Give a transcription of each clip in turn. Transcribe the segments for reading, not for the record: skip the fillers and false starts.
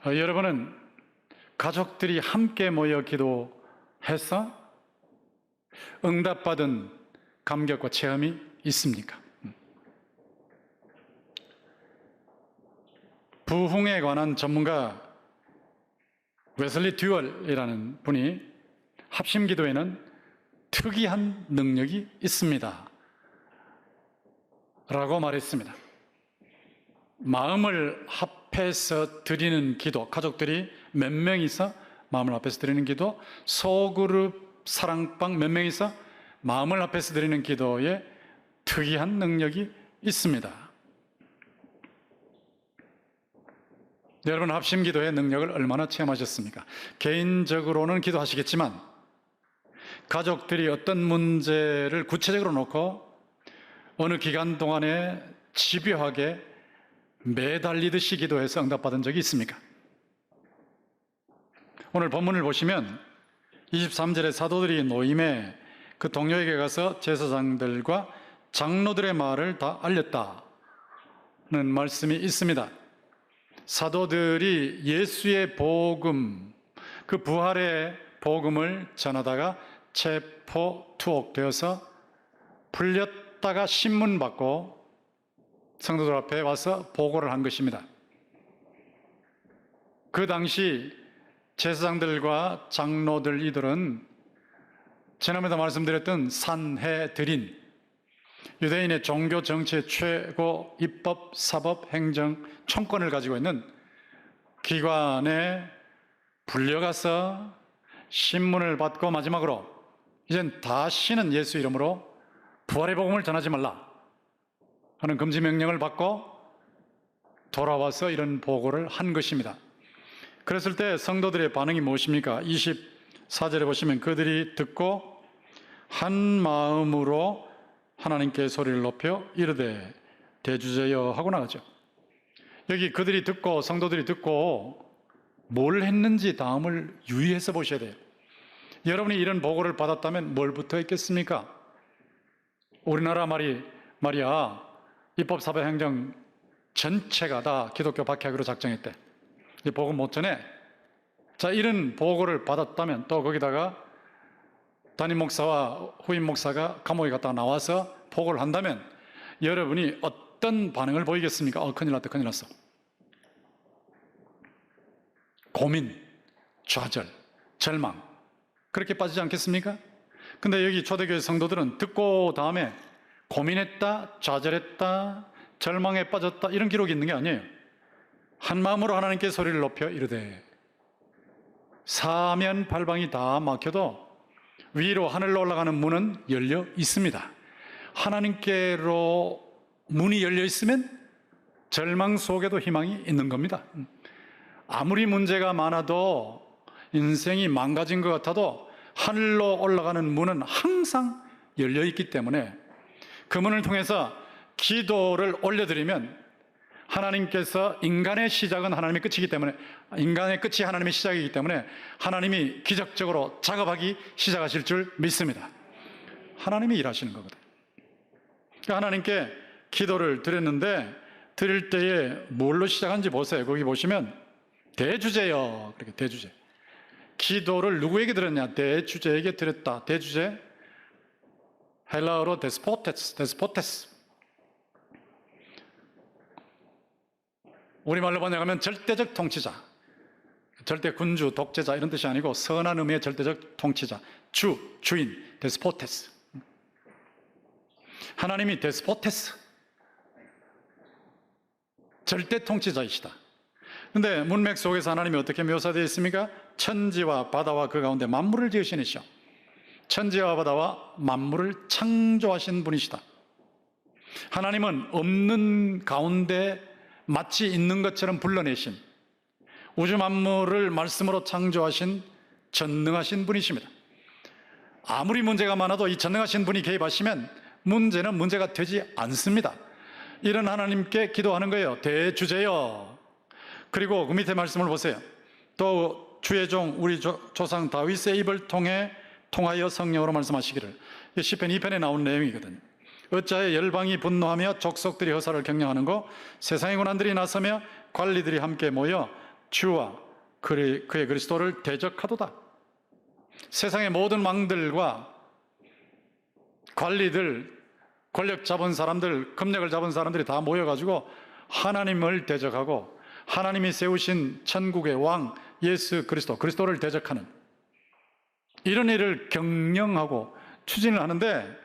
여러분은 가족들이 함께 모여 기도해서 응답받은 감격과 체험이 있습니까? 부흥에 관한 전문가 웨슬리 듀얼이라는 분이 합심기도에는 특이한 능력이 있습니다 라고 말했습니다. 마음을 합해서 드리는 기도, 가족들이 몇 명이서 마음을 합해서 드리는 기도, 소그룹 사랑방 몇 명이서 마음을 합해서 드리는 기도에 특이한 능력이 있습니다. 여러분, 합심기도의 능력을 얼마나 체험하셨습니까? 개인적으로는 기도하시겠지만 가족들이 어떤 문제를 구체적으로 놓고 어느 기간 동안에 집요하게 매달리듯이 기도해서 응답받은 적이 있습니까? 오늘 본문을 보시면 23절에 사도들이 노임에 그 동료에게 가서 제사장들과 장로들의 말을 다 알렸다는 말씀이 있습니다. 사도들이 예수의 복음, 그 부활의 복음을 전하다가 체포 투옥되어서 풀렸다가 신문받고 성도들 앞에 와서 보고를 한 것입니다. 그 당시 제사장들과 장로들 이들은 지난번에도 말씀드렸던 산헤드린, 유대인의 종교 정치의 최고 입법, 사법, 행정, 총권을 가지고 있는 기관에 불려가서 신문을 받고 마지막으로 이젠 다시는 예수 이름으로 부활의 복음을 전하지 말라 하는 금지 명령을 받고 돌아와서 이런 보고를 한 것입니다. 그랬을 때 성도들의 반응이 무엇입니까? 24절에 보시면 그들이 듣고 한 마음으로 하나님께 소리를 높여 이르되 대주제여 하고 나가죠. 여기 그들이 듣고, 성도들이 듣고 뭘 했는지 다음을 유의해서 보셔야 돼요. 여러분이 이런 보고를 받았다면 뭘 붙어 있겠습니까? 우리나라 말이야 입법, 사법, 행정 전체가 다 기독교 박해하기로 작정했대. 이 복음 못 전해. 자, 이런 보고를 받았다면, 또 거기다가 담임 목사와 후임 목사가 감옥에 갔다가 나와서 보고를 한다면 여러분이 어떤 반응을 보이겠습니까? 큰일 났다, 큰일 났어. 고민, 좌절, 절망, 그렇게 빠지지 않겠습니까? 근데 여기 초대교회 성도들은 듣고 다음에 고민했다, 좌절했다, 절망에 빠졌다 이런 기록이 있는 게 아니에요. 한 마음으로 하나님께 소리를 높여 이르되, 사면 팔방이 다 막혀도 위로 하늘로 올라가는 문은 열려 있습니다. 하나님께로 문이 열려 있으면 절망 속에도 희망이 있는 겁니다. 아무리 문제가 많아도, 인생이 망가진 것 같아도 하늘로 올라가는 문은 항상 열려 있기 때문에 그 문을 통해서 기도를 올려드리면 하나님께서, 인간의 시작은 하나님의 끝이기 때문에, 인간의 끝이 하나님의 시작이기 때문에 하나님이 기적적으로 작업하기 시작하실 줄 믿습니다. 하나님이 일하시는 거거든요. 그러니까 하나님께 기도를 드렸는데, 드릴 때에 뭘로 시작한지 보세요. 거기 보시면 대주제여, 그렇게 대주제. 기도를 누구에게 드렸냐? 대주제에게 드렸다. 대주제, 헬라어로 데스포테스. 우리말로 번역하면 절대적 통치자, 절대 군주, 독재자 이런 뜻이 아니고 선한 의미의 절대적 통치자, 주인, 데스포테스. 하나님이 데스포테스, 절대 통치자이시다. 그런데 문맥 속에서 하나님이 어떻게 묘사되어 있습니까? 천지와 바다와 그 가운데 만물을 지으신 이시오. 천지와 바다와 만물을 창조하신 분이시다. 하나님은 없는 가운데 마치 있는 것처럼 불러내신, 우주 만물을 말씀으로 창조하신 전능하신 분이십니다. 아무리 문제가 많아도 이 전능하신 분이 개입하시면 문제는 문제가 되지 않습니다. 이런 하나님께 기도하는 거예요. 대주제여. 그리고 그 밑에 말씀을 보세요. 또 주의 종 우리 조상 다윗의 입을 통하여 성령으로 말씀하시기를. 시편 2편에 나온 내용이거든요. 어찌하여 열방이 분노하며 족속들이 허사를 경영하는 거, 세상의 고난들이 나서며 관리들이 함께 모여 주와 그의 그리스도를 대적하도다. 세상의 모든 왕들과 관리들, 권력 잡은 사람들, 금력을 잡은 사람들이 다 모여가지고 하나님을 대적하고 하나님이 세우신 천국의 왕 예수 그리스도를 대적하는 이런 일을 경영하고 추진을 하는데,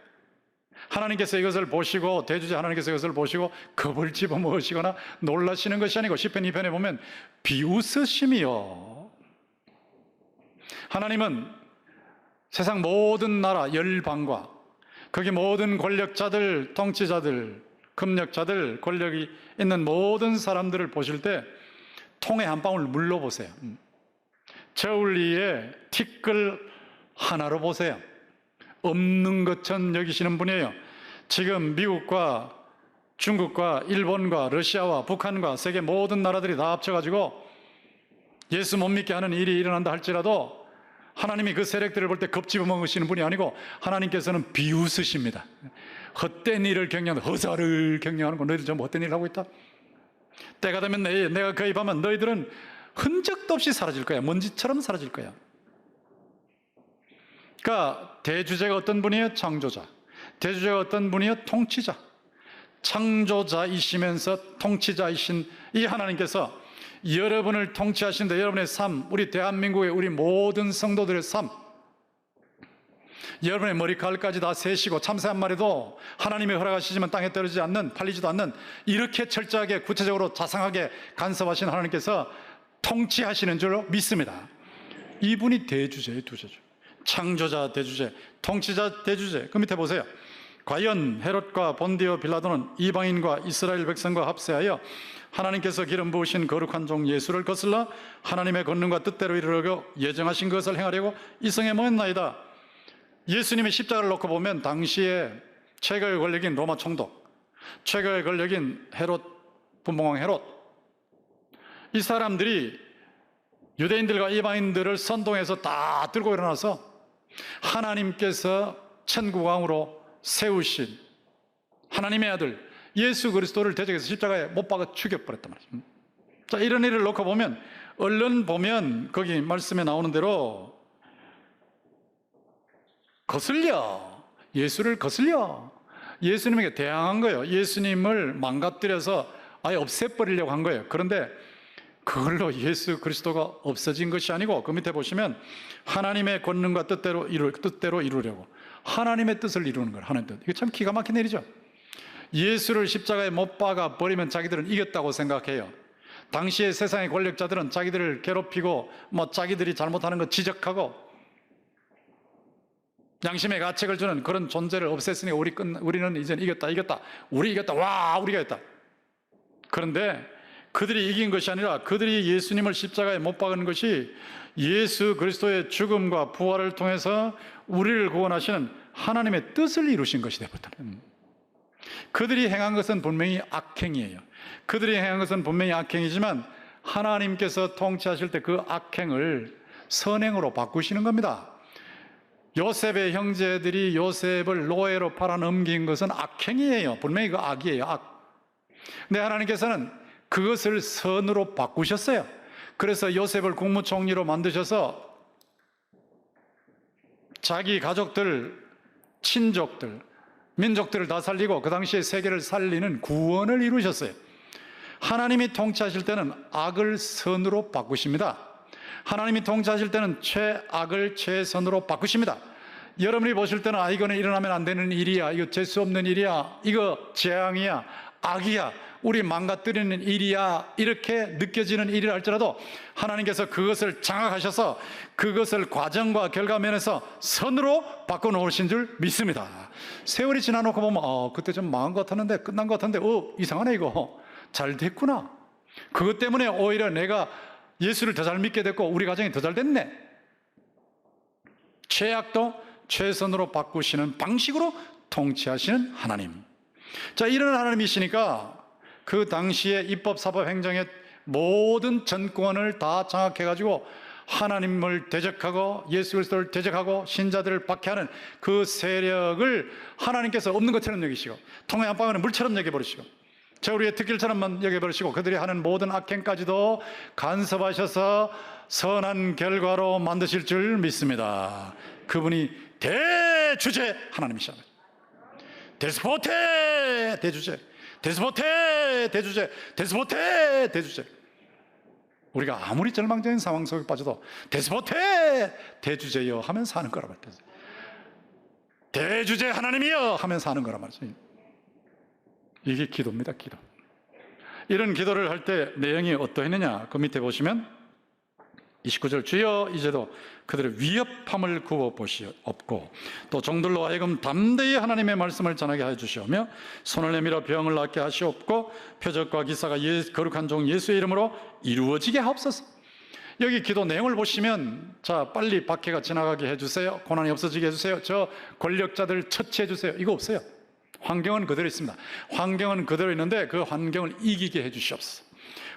하나님께서 이것을 보시고, 대주제 하나님께서 이것을 보시고 겁을 집어먹으시거나 놀라시는 것이 아니고, 시편 2편에 보면 비웃으심이요, 하나님은 세상 모든 나라 열방과 거기 모든 권력자들, 통치자들, 금력자들, 권력이 있는 모든 사람들을 보실 때 통에 한 방울 물로 보세요. 저울 위에 티끌 하나로 보세요. 없는 것처럼 여기시는 분이에요. 지금 미국과 중국과 일본과 러시아와 북한과 세계 모든 나라들이 다 합쳐가지고 예수 못 믿게 하는 일이 일어난다 할지라도 하나님이 그 세력들을 볼 때 겁집어 먹으시는 분이 아니고 하나님께서는 비웃으십니다. 헛된 일을 경영하는, 허사를 경영하는 거, 너희들 전부 헛된 일을 하고 있다. 때가 되면 내가 개입하면 너희들은 흔적도 없이 사라질 거야. 먼지처럼 사라질 거야. 그러니까 대주제가 어떤 분이에요? 창조자. 대주제가 어떤 분이에요? 통치자. 창조자이시면서 통치자이신 이 하나님께서 여러분을 통치하시는데, 여러분의 삶, 우리 대한민국의 우리 모든 성도들의 삶, 여러분의 머리칼까지 다 세시고 참새 한 마리도 하나님이 허락하시지만 땅에 떨어지지 않는, 팔리지도 않는, 이렇게 철저하게 구체적으로 자상하게 간섭하신 하나님께서 통치하시는 줄로 믿습니다. 이분이 대주제의 두제죠. 창조자 대주제, 통치자 대주제. 그 밑에 보세요. 과연 헤롯과 본디오 빌라도는 이방인과 이스라엘 백성과 합세하여 하나님께서 기름 부으신 거룩한 종 예수를 거슬러 하나님의 권능과 뜻대로 이루려고 예정하신 것을 행하려고 이성에 모였나이다. 예수님의 십자가를 놓고 보면 당시에 최고의 권력인 로마 총독, 최고의 권력인 헤롯, 분봉왕 헤롯, 이 사람들이 유대인들과 이방인들을 선동해서 다 들고 일어나서 하나님께서 천국왕으로 세우신 하나님의 아들 예수 그리스도를 대적해서 십자가에 못 박아 죽여버렸단 말이죠. 자, 이런 일을 놓고 보면, 얼른 보면 거기 말씀에 나오는 대로 거슬려, 예수를 거슬려 예수님에게 대항한 거예요. 예수님을 망가뜨려서 아예 없애버리려고 한 거예요. 그런데 그걸로 예수 그리스도가 없어진 것이 아니고, 그 밑에 보시면 하나님의 권능과 뜻대로 이루려고 하나님의 뜻을 이루는 거예요. 하나님의 뜻. 이게 참 기가 막힌 일이죠. 예수를 십자가에 못 박아 버리면 자기들은 이겼다고 생각해요. 당시의 세상의 권력자들은 자기들을 괴롭히고 자기들이 잘못하는 거 지적하고 양심의 가책을 주는 그런 존재를 없앴으니 우리는 이제 이겼다. 우리 이겼다. 와, 우리가 이겼다. 그런데 그들이 이긴 것이 아니라, 그들이 예수님을 십자가에 못 박은 것이 예수 그리스도의 죽음과 부활을 통해서 우리를 구원하시는 하나님의 뜻을 이루신 것이 되었다. 그들이 행한 것은 분명히 악행이에요. 그들이 행한 것은 분명히 악행이지만 하나님께서 통치하실 때 그 악행을 선행으로 바꾸시는 겁니다. 요셉의 형제들이 요셉을 노예로 팔아 넘긴 것은 악행이에요. 분명히 그 악이에요. 악. 근데 하나님께서는 그것을 선으로 바꾸셨어요. 그래서 요셉을 국무총리로 만드셔서 자기 가족들, 친족들, 민족들을 다 살리고 그 당시에 세계를 살리는 구원을 이루셨어요. 하나님이 통치하실 때는 악을 선으로 바꾸십니다. 하나님이 통치하실 때는 최악을 최선으로 바꾸십니다. 여러분이 보실 때는 이거는 일어나면 안 되는 일이야, 이거 재수 없는 일이야, 이거 재앙이야, 악이야, 우리 망가뜨리는 일이야, 이렇게 느껴지는 일이라 할지라도 하나님께서 그것을 장악하셔서 그것을 과정과 결과면에서 선으로 바꿔놓으신 줄 믿습니다. 세월이 지나놓고 보면 그때 좀 망한 것 같았는데, 끝난 것 같았는데 이상하네, 이거 잘 됐구나. 그것 때문에 오히려 내가 예수를 더 잘 믿게 됐고 우리 가정이 더 잘 됐네. 최악도 최선으로 바꾸시는 방식으로 통치하시는 하나님. 자, 이런 하나님이시니까 그 당시에 입법, 사법, 행정의 모든 전권을 다 장악해가지고 하나님을 대적하고 예수 그리스도를 대적하고 신자들을 박해하는 그 세력을 하나님께서 없는 것처럼 여기시고 통에 한 방울은 물처럼 여겨버리시고 저우리의 특길처럼만 여겨버리시고 그들이 하는 모든 악행까지도 간섭하셔서 선한 결과로 만드실 줄 믿습니다. 그분이 대주제 하나님이시잖아요. 데스포테 대주제, 데스포테 대주제, 데스포테 대주제. 우리가 아무리 절망적인 상황 속에 빠져도 데스포테 대주제여 하면 사는 거란 말이죠. 대주제 하나님이여 하면 사는 거란 말이죠. 이게 기도입니다. 기도. 이런 기도를 할 때 내용이 어떠했느냐, 그 밑에 보시면 29절, 주여 이제도 그들의 위협함을 구워 보시옵고 또 종들로 하여금 담대히 하나님의 말씀을 전하게 해 주시오며 손을 내밀어 병을 낫게 하시옵고 표적과 기사가 거룩한 종 예수의 이름으로 이루어지게 하옵소서. 여기 기도 내용을 보시면, 자, 빨리 박해가 지나가게 해주세요, 고난이 없어지게 해주세요, 저 권력자들 처치해 주세요, 이거 없어요. 환경은 그대로 있습니다. 환경은 그대로 있는데 그 환경을 이기게 해 주시옵소서.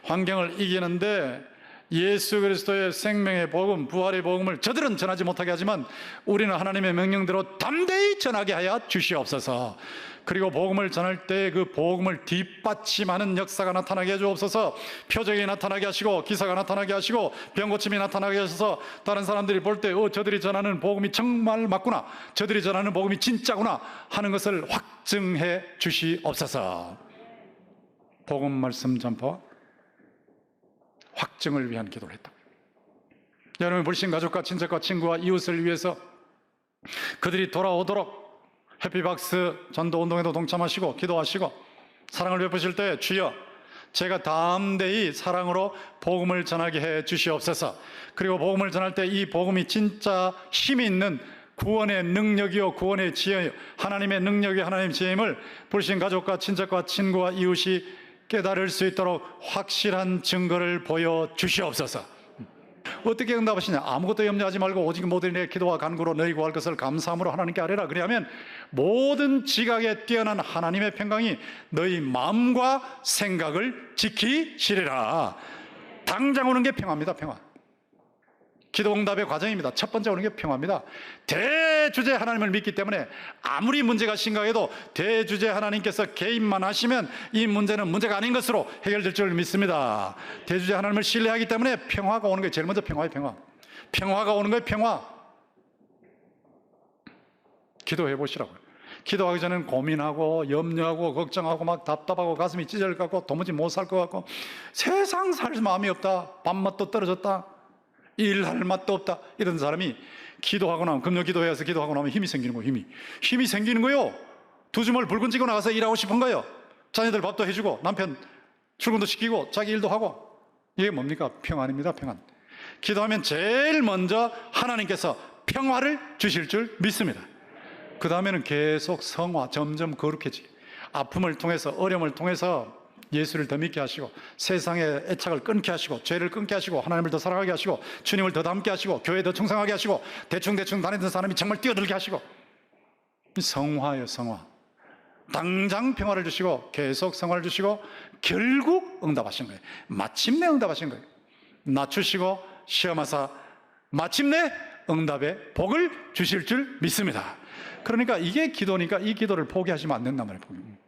환경을 이기는데 예수 그리스도의 생명의 복음, 부활의 복음을 저들은 전하지 못하게 하지만 우리는 하나님의 명령대로 담대히 전하게 하여 주시옵소서. 그리고 복음을 전할 때 그 복음을 뒷받침하는 역사가 나타나게 해 주옵소서. 표적이 나타나게 하시고 기사가 나타나게 하시고 병고침이 나타나게 하셔서 다른 사람들이 볼 때 저들이 전하는 복음이 정말 맞구나, 저들이 전하는 복음이 진짜구나 하는 것을 확증해 주시옵소서. 복음 말씀 전파 확증을 위한 기도를 했다. 여러분, 불신 가족과 친척과 친구와 이웃을 위해서 그들이 돌아오도록 해피박스 전도 운동에도 동참하시고 기도하시고 사랑을 베푸실 때 주여 제가 담대히 사랑으로 복음을 전하게 해 주시옵소서. 그리고 복음을 전할 때 이 복음이 진짜 힘이 있는 구원의 능력이요 구원의 지혜요 하나님의 능력이 하나님의 지혜임을 불신 가족과 친척과 친구와 이웃이 깨달을 수 있도록 확실한 증거를 보여주시옵소서. 어떻게 응답하시냐? 아무것도 염려하지 말고 오직 모든 내 기도와 간구로 너희 구할 것을 감사함으로 하나님께 아뢰라. 그리하면 모든 지각에 뛰어난 하나님의 평강이 너희 마음과 생각을 지키시리라. 당장 오는 게 평화입니다. 평화. 기도 응답의 과정입니다. 첫 번째 오는 게 평화입니다. 대주제 하나님을 믿기 때문에 아무리 문제가 심각해도 대주제 하나님께서 개입만 하시면 이 문제는 문제가 아닌 것으로 해결될 줄 믿습니다. 대주제 하나님을 신뢰하기 때문에 평화가 오는 거예요. 제일 먼저 평화예요. 평화. 평화가 오는 거예요. 평화. 기도해 보시라고요. 기도하기 전에는 고민하고 염려하고 걱정하고 막 답답하고 가슴이 찢어질 것 같고 도무지 못 살 것 같고 세상 살 마음이 없다, 밥맛도 떨어졌다, 일할 맛도 없다, 이런 사람이 기도하고 나면, 금요 기도회에서 기도하고 나면 힘이 생기는 거예요. 힘이 생기는 거예요. 두 주먹을 붉은 쥐고 나가서 일하고 싶은 거예요. 자녀들 밥도 해주고 남편 출근도 시키고 자기 일도 하고. 이게 뭡니까? 평안입니다. 평안. 기도하면 제일 먼저 하나님께서 평화를 주실 줄 믿습니다. 그 다음에는 계속 성화, 점점 거룩해지게, 아픔을 통해서, 어려움을 통해서 예수를 더 믿게 하시고 세상의 애착을 끊게 하시고 죄를 끊게 하시고 하나님을 더 사랑하게 하시고 주님을 더 닮게 하시고 교회 더 충성하게 하시고 대충 다니던 사람이 정말 뛰어들게 하시고. 성화예요. 성화. 당장 평화를 주시고 계속 성화를 주시고 결국 응답하신 거예요. 마침내 응답하신 거예요. 낮추시고 시험하사 마침내 응답의 복을 주실 줄 믿습니다. 그러니까 이게 기도니까 이 기도를 포기하시면 안 된단 말이에요.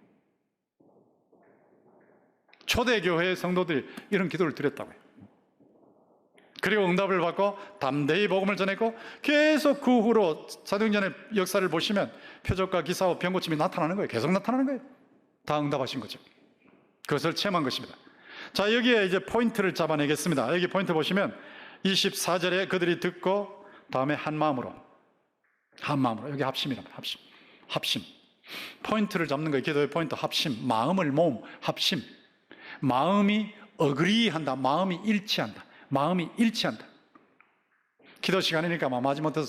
초대교회의 성도들이 이런 기도를 드렸다고요. 그리고 응답을 받고 담대히 복음을 전했고 계속 그 후로 사도행전의 역사를 보시면 표적과 기사와 병고침이 나타나는 거예요. 계속 나타나는 거예요. 다 응답하신 거죠. 그것을 체험한 것입니다. 자, 여기에 이제 포인트를 잡아내겠습니다. 여기 포인트 보시면 24절에 그들이 듣고 다음에 한 마음으로 여기 합심이랍니다. 합심. 포인트를 잡는 거예요. 기도의 포인트 합심. 마음을 모음, 합심. 마음이 어그리한다. 마음이 일치한다. 기도 시간이니까 막 마지못해서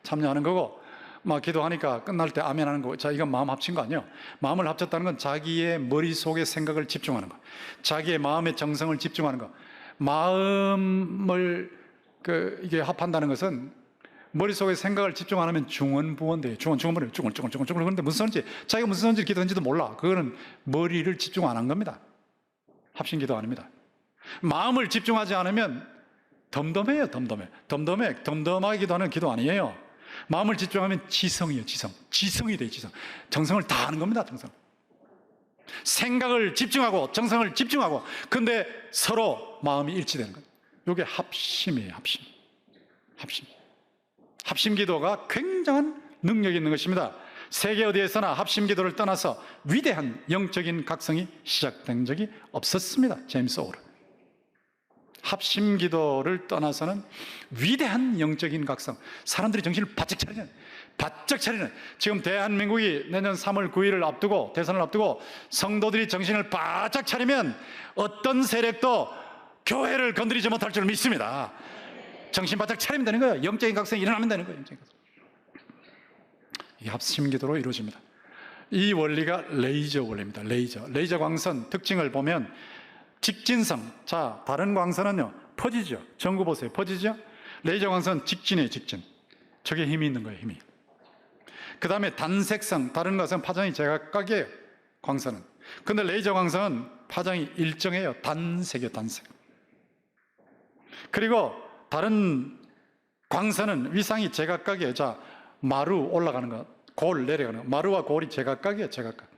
참여하는 거고, 막 기도하니까 끝날 때 아멘 하는 거고. 자, 이건 마음 합친 거 아니에요. 마음을 합쳤다는 건 자기의 머릿속에 생각을 집중하는 거, 자기의 마음의 정성을 집중하는 거. 마음을 이게 합한다는 것은 머릿속에 생각을 집중 안 하면 중언부언돼요. 중언부언. 그런데 무슨 소리인지, 자기가 무슨 소리인지 기도했는지도 몰라. 그거는 머리를 집중 안 한 겁니다. 합심기도 아닙니다. 마음을 집중하지 않으면 덤덤해요. 덤덤하게 기도하는 기도 아니에요. 마음을 집중하면 지성이에요. 지성이 돼요. 정성을 다 하는 겁니다. 정성. 생각을 집중하고 정성을 집중하고, 근데 서로 마음이 일치되는 거예요. 이게 합심이에요. 합심 기도가 굉장한 능력이 있는 것입니다. 세계 어디에서나 합심 기도를 떠나서 위대한 영적인 각성이 시작된 적이 없었습니다. 제임스 오르. 합심 기도를 떠나서는 위대한 영적인 각성, 사람들이 정신을 바짝 차리는, 지금 대한민국이 내년 3월 9일을 앞두고, 대선을 앞두고 성도들이 정신을 바짝 차리면 어떤 세력도 교회를 건드리지 못할 줄 믿습니다. 정신 바짝 차리면 되는 거예요. 영적인 각성이 일어나면 되는 거예요. 이게 합심 기도로 이루어집니다. 이 원리가 레이저 원리입니다. 레이저 광선 특징을 보면 직진성. 자, 다른 광선은요 퍼지죠. 전구 보세요. 퍼지죠. 레이저 광선 직진이에요. 직진. 저게 힘이 있는 거예요. 힘이. 그 다음에 단색성. 다른 것은 파장이 제각각이에요. 광선은. 근데 레이저 광선은 파장이 일정해요. 단색이에요. 단색. 그리고 다른 광선은 위상이 제각각이에요. 자, 마루 올라가는 거, 골 내려가는 거, 마루와 골이 제각각이에요. 제각각.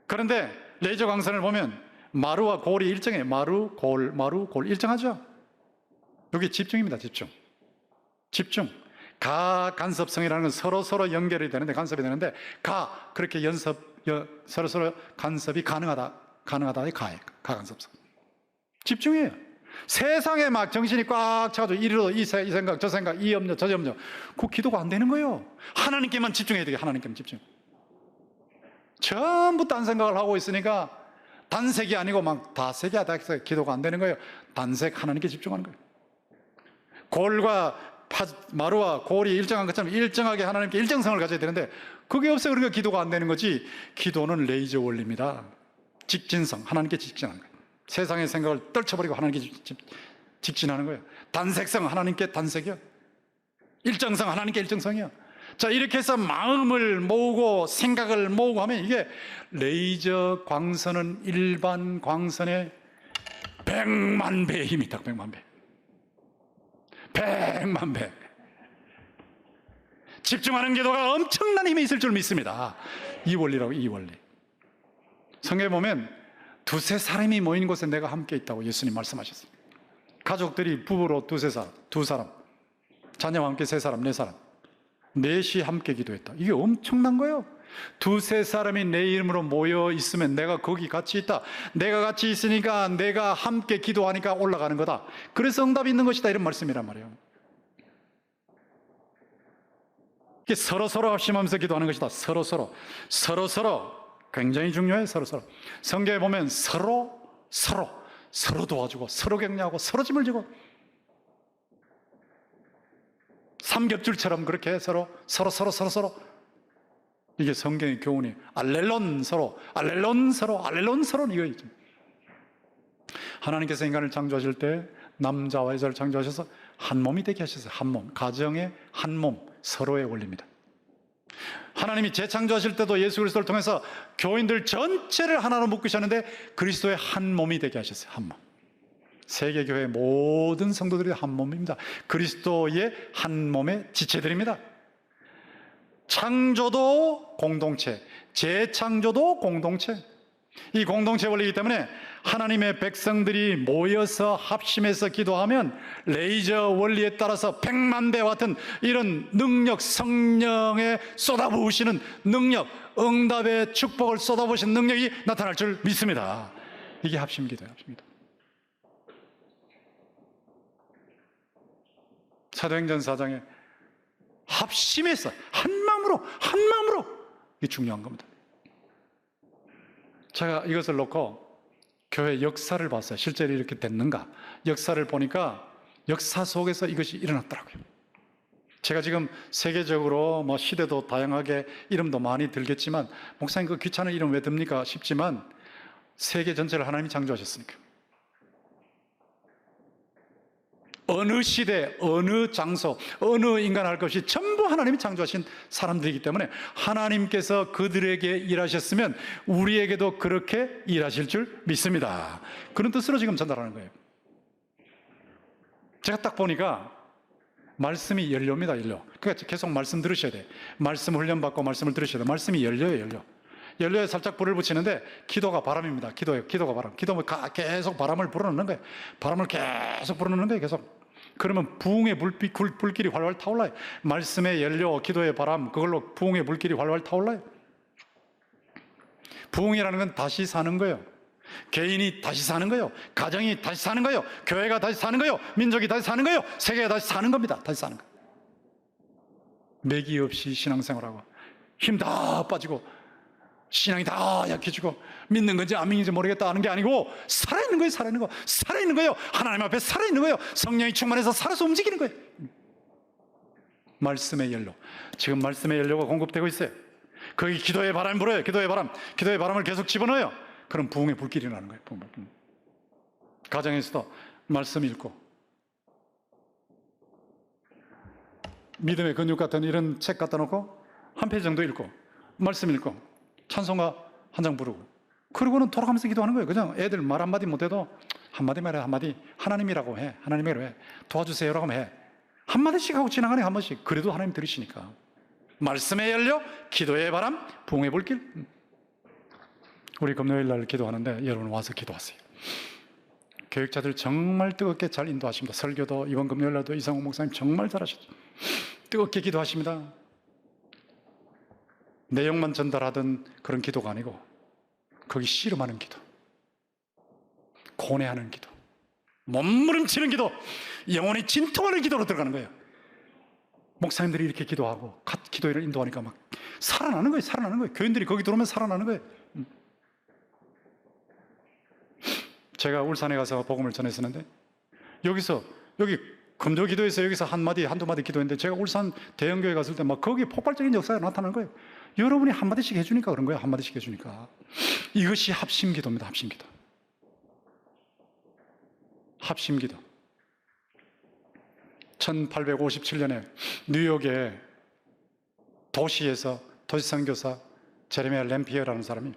그런데 레이저 광선을 보면 마루와 골이 일정해요. 마루, 골 일정하죠? 여기 집중입니다. 집중. 가간섭성이라는 건 서로 연결이 되는데, 간섭이 되는데, 그렇게 서로 간섭이 가능하다의 가간섭성. 집중이에요. 세상에 막 정신이 꽉 차가지고 이리로 이 생각 저 생각, 이 염려 저 염려, 그 기도가 안 되는 거예요. 하나님께만 집중해야 돼요. 하나님께만 집중. 전부 딴 생각을 하고 있으니까 단색이 아니고 막 다색이 기도가 안 되는 거예요. 단색 하나님께 집중하는 거예요. 골과 마루와 골이 일정한 것처럼 일정하게 하나님께 일정성을 가져야 되는데 그게 없어요. 그러니까 기도가 안 되는 거지. 기도는 레이저 원리입니다. 직진성, 하나님께 직진하는 거예요. 세상의 생각을 떨쳐버리고 하나님께 직진하는 거예요. 단색성, 하나님께 단색이요. 일정성, 하나님께 일정성이요. 자, 이렇게 해서 마음을 모으고 생각을 모으고 하면 이게 레이저 광선은 일반 광선의 100만 배의 힘이 있다. 100만 배. 100만 배. 집중하는 기도가 엄청난 힘이 있을 줄 믿습니다. 이 원리라고, 이 원리. 성경에 보면 두세 사람이 모인 곳에 내가 함께 있다고 예수님 말씀하셨어요. 가족들이 부부로 두 사람, 자녀와 함께 세 사람, 네 사람, 넷이 함께 기도했다. 이게 엄청난 거예요. 두세 사람이 내 이름으로 모여 있으면 내가 거기 같이 있다. 내가 같이 있으니까 내가 함께 기도하니까 올라가는 거다. 그래서 응답이 있는 것이다. 이런 말씀이란 말이에요. 이게 서로 합심하면서 기도하는 것이다. 서로 굉장히 중요해요. 서로. 성경에 보면 서로 도와주고, 서로 격려하고, 서로 짐을 지고, 삼겹줄처럼 그렇게 서로 이게 성경의 교훈이 알렐론 서로 이거. 하나님께서 인간을 창조하실 때 남자와 여자를 창조하셔서 한 몸이 되게 하셨어요. 한 몸, 가정의 한 몸, 서로의 원리입니다. 하나님이 재창조하실 때도 예수 그리스도를 통해서 교인들 전체를 하나로 묶으셨는데 그리스도의 한 몸이 되게 하셨어요. 한 몸. 세계교회 모든 성도들이 한 몸입니다. 그리스도의 한 몸의 지체들입니다. 창조도 공동체, 재창조도 공동체. 이 공동체 원리이기 때문에 하나님의 백성들이 모여서 합심해서 기도하면 레이저 원리에 따라서 100만 배와 같은 이런 능력, 성령에 쏟아부으시는 능력, 응답의 축복을 쏟아부으시는 능력이 나타날 줄 믿습니다. 이게 합심기도예요. 합심기도. 사도행전 4장에 합심해서 한 마음으로 이게 중요한 겁니다. 제가 이것을 놓고 교회 역사를 봤어요. 실제로 이렇게 됐는가? 역사를 보니까 역사 속에서 이것이 일어났더라고요. 제가 지금 세계적으로 시대도 다양하게 이름도 많이 들겠지만, 목사님 그 귀찮은 이름 왜 듭니까? 싶지만 세계 전체를 하나님이 창조하셨으니까. 어느 시대, 어느 장소, 어느 인간 할 것이 전부 하나님이 창조하신 사람들이기 때문에 하나님께서 그들에게 일하셨으면 우리에게도 그렇게 일하실 줄 믿습니다. 그런 뜻으로 지금 전달하는 거예요. 제가 딱 보니까 말씀이 열려옵니다. 열려. 그러니까 계속 말씀 들으셔야 돼요. 말씀 훈련받고 말씀을 들으셔야 돼요. 말씀이 열려요. 연료에 살짝 불을 붙이는데 기도가 바람입니다. 기도가 바람. 기도면 계속 바람을 불어넣는 거예요. 바람을 계속 불어넣는 거예요. 계속. 그러면 부흥의 불길이 활활 타올라요. 말씀의 연료, 기도의 바람, 그걸로 부흥의 불길이 활활 타올라요. 부흥이라는 건 다시 사는 거예요. 개인이 다시 사는 거예요. 가정이 다시 사는 거예요. 교회가 다시 사는 거예요. 민족이 다시 사는 거예요. 세계가 다시 사는 겁니다. 다시 사는 거예요. 매기 없이 신앙생활하고 힘 다 빠지고 신앙이 다 약해지고 믿는 건지 안 믿는지 모르겠다 하는 게 아니고 살아있는 거예요. 살아있는 거. 살아있는 거예요. 하나님 앞에 살아있는 거예요. 성령이 충만해서 살아서 움직이는 거예요. 말씀의 연료. 지금 말씀의 연료가 공급되고 있어요. 거기 기도의 바람이 불어요. 기도의 바람을 계속 집어넣어요. 그럼 부흥의 불길이 나는 거예요. 가정에서도 말씀 읽고 믿음의 근육 같은 이런 책 갖다 놓고 한 페이지 정도 읽고 말씀 읽고 찬송가 한 장 부르고 그러고는 돌아가면서 기도하는 거예요. 그냥 애들 말 한마디 못해도 한마디 말해 한마디 하나님이라고 해. 하나님이라고 해. 도와주세요라고 하면 해. 한마디씩 하고 지나가네. 한 번씩. 그래도 하나님 들으시니까. 말씀의 연료, 기도의 바람, 부흥의 불길. 우리 금요일 날 기도하는데 여러분 와서 기도하세요. 교육자들 정말 뜨겁게 잘 인도하십니다. 설교도 이번 금요일 날도 이상호 목사님 정말 잘하셨죠. 뜨겁게 기도하십니다. 내용만 전달하던 그런 기도가 아니고 거기 씨름하는 기도, 고뇌하는 기도, 몸부림치는 기도, 영혼이 진통하는 기도로 들어가는 거예요. 목사님들이 이렇게 기도하고 기도회를 인도하니까 막 살아나는 거예요. 살아나는 거예요. 교인들이 거기 들어오면 살아나는 거예요. 제가 울산에 가서 복음을 전했었는데 여기 금조기도에서 여기서 한두 마디 기도했는데 제가 울산 대형교회 갔을 때 막 거기 폭발적인 역사가 나타나는 거예요. 여러분이 한마디씩 해주니까 그런 거예요. 한마디씩 해주니까. 이것이 합심기도입니다. 합심기도. 합심기도. 1857년에 뉴욕의 도시에서 도시선교사 제레미야 램피어라는 사람이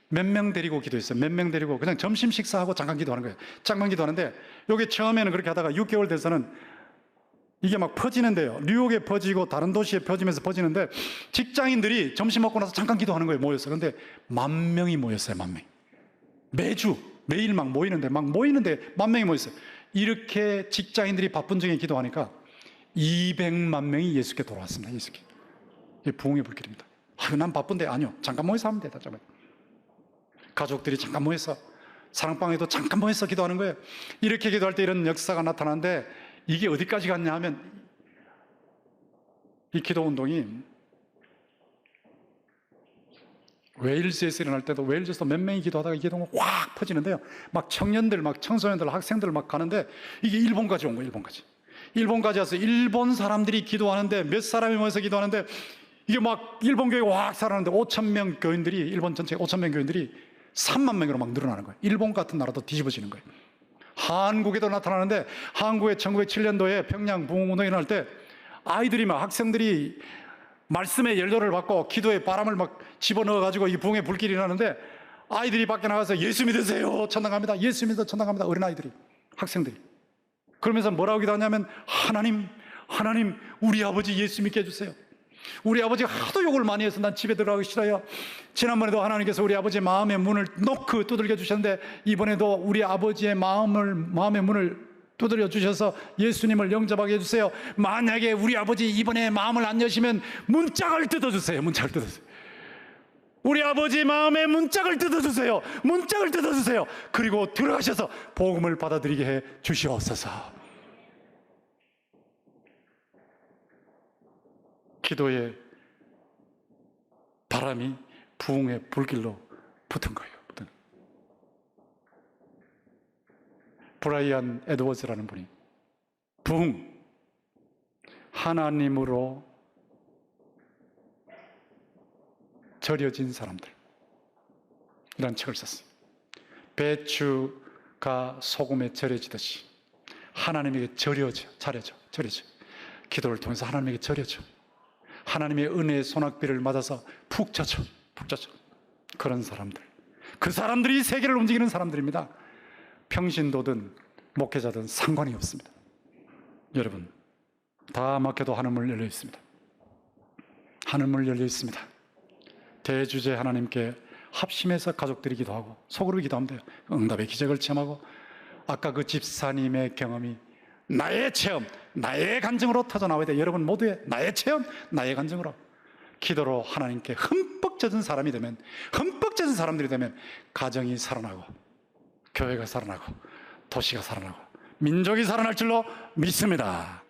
몇 명 데리고 기도했어요. 몇 명 데리고 그냥 점심 식사하고 잠깐 기도하는 거예요. 잠깐 기도하는데 여기 처음에는 그렇게 하다가 6개월 돼서는 이게 막 퍼지는데요. 뉴욕에 퍼지고 다른 도시에 퍼지는데 직장인들이 점심 먹고 나서 잠깐 기도하는 거예요. 모여서. 그런데 10,000명이 모였어요. 10,000명. 매일 막 모이는데 10,000명이 모였어요. 이렇게 직장인들이 바쁜 중에 기도하니까 200만 명이 예수께 돌아왔습니다. 예수께. 이게 부흥의 불길입니다. 난 바쁜데 아니요. 잠깐 모여서 하면 돼. 가족들이 잠깐 모여서 사랑방에도 잠깐 모여서 기도하는 거예요. 이렇게 기도할 때 이런 역사가 나타나는데 이게 어디까지 갔냐 하면 이 기도 운동이 웨일즈에서 일어날 때도 웨일즈에서 몇 명이 기도하다가 이 기도가 확 퍼지는데요. 막 청년들, 막 청소년들, 학생들 막 가는데 이게 일본까지 온 거예요. 일본까지 와서 일본 사람들이 기도하는데 몇 사람이 모여서 기도하는데 이게 막 일본 교회가 확 살아나는데 5,000명 교인들이 일본 전체 5,000명 교인들이 3만 명으로 막 늘어나는 거예요. 일본 같은 나라도 뒤집어지는 거예요. 한국에도 나타나는데 한국에 1907년도에 평양 부흥운동이 일어날 때 아이들이 막 학생들이 말씀의 연료를 받고 기도의 바람을 막 집어넣어가지고 이 부흥의 불길이 나는데 아이들이 밖에 나가서 예수 믿으세요. 천당갑니다. 예수 믿어 천당갑니다. 어린아이들이, 학생들이. 그러면서 뭐라고 기도하냐면 하나님, 우리 아버지 예수 믿게 해주세요. 우리 아버지가 하도 욕을 많이 해서 난 집에 들어가기 싫어요. 지난번에도 하나님께서 우리 아버지의 마음의 문을 노크 두들겨 주셨는데 이번에도 우리 아버지의 마음의 문을 두드려 주셔서 예수님을 영접하게 해주세요. 만약에 우리 아버지 이번에 마음을 안 여시면 문짝을 뜯어주세요. 문짝을 뜯어주세요. 우리 아버지 마음의 문짝을 뜯어주세요. 문짝을 뜯어주세요. 그리고 들어가셔서 복음을 받아들이게 해 주시옵소서. 기도의 바람이 부흥의 불길로 붙은 거예요. 브라이언 에드워즈라는 분이 부흥, 하나님으로 절여진 사람들, 이런 책을 썼어요. 배추가 소금에 절여지듯이 하나님에게 절여져. 기도를 통해서 하나님에게 절여져. 하나님의 은혜의 소낙비를 맞아서 푹 젖혀. 그런 사람들, 그 사람들이 세계를 움직이는 사람들입니다. 평신도든 목회자든 상관이 없습니다. 여러분, 다 막혀도 하늘문 열려 있습니다. 하늘문 열려 있습니다. 대주제 하나님께 합심해서 가족들이 기도하고 속으로 기도하면 돼요. 응답의 기적을 체험하고 아까 그 집사님의 경험이 나의 체험, 나의 간증으로 터져나와야 돼요. 여러분 모두의 나의 체험, 나의 간증으로 기도로 하나님께 흠뻑 젖은 사람이 되면, 흠뻑 젖은 사람들이 되면 가정이 살아나고 교회가 살아나고 도시가 살아나고 민족이 살아날 줄로 믿습니다.